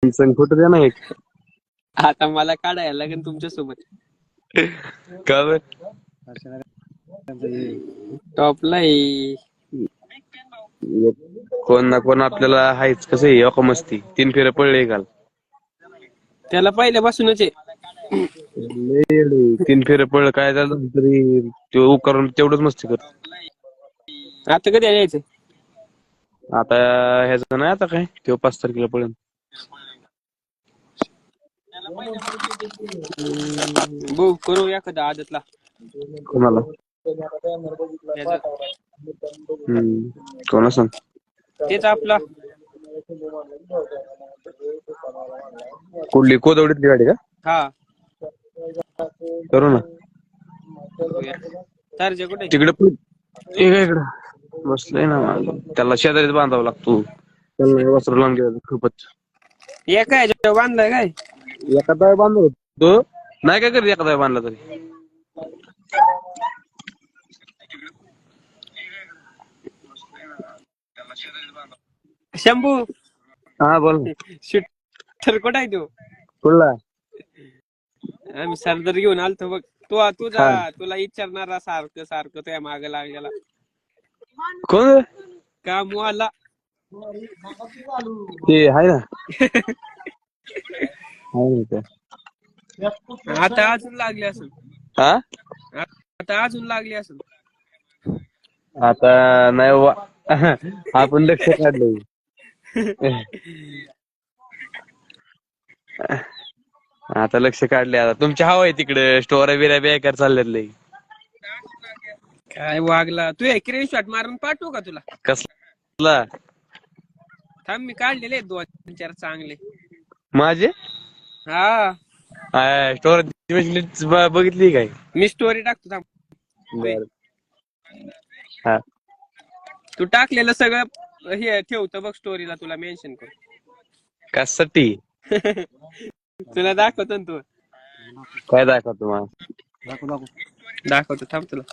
संग फोटो द्या ना एक. आता मला काढायला लागेल तुमच्या सोबत. का बर? टॉपला कोण ना कोण आपल्याला हायच. कसं आहे अको मस्ती 3 फेऱ्या पडले काल. त्याला पहिल्यापासूनच आहे. 3 फेऱ्या पडलं काय झालं तरी तो उकारून तेवढंच मस्ती करतो. आता कधी यायचं? आता ह्याचं नाही आता काय तो 5 तारखेला पडेल. भाऊ करू एखादा आदतला. कोणाला? कोणा सांग? तेच आपला कुठली कोदवडीतली गाडी का? हा करू ना. चार्जे कुठे? तिकडे इकडं बसलंय ना. त्याला शेजारीच बांधावं लागतो. त्याला वस्त्र लावून घ्यायचं खूपच. एका ह्याच्यावर बांधलाय काय? एखादा बांधव होतो नाही काय करत एखादा बांधला तरी. शंभू हा बोल. शूटर कुठे आहे तू? कुठला? आम्ही सरदार घेऊन आलतो बघ. हा. तुला विचारणारा सारखं सारखं त्या मागे लागलेला कोण? कामवाला. ते आहे ना. आहे ते. आता अजून लागली असेल. हा आता अजून लागली असेल. आता नाही आपण लक्ष काढलंय. आता लक्ष काढले. आता तुमची हवा आहे तिकडे. स्टोऱ्या बिऱ्या बेकार चालल्यात लय. काय वागला तू? स्क्रीनशॉट मारून पाठवू का तुला? कसला? थांब मी काढलेले 2-4 चांगले माझे. हा स्टोरी बघितली काय? मी स्टोरी टाकतो थांब. बर. हा तू टाकलेलं सगळं हे ठेवतो बघ स्टोरीला. तुला मेन्शन कर. कशासाठी? तुला दाखवतो ना तू. काय दाखवतो मला? दाखवतो थांब तुला.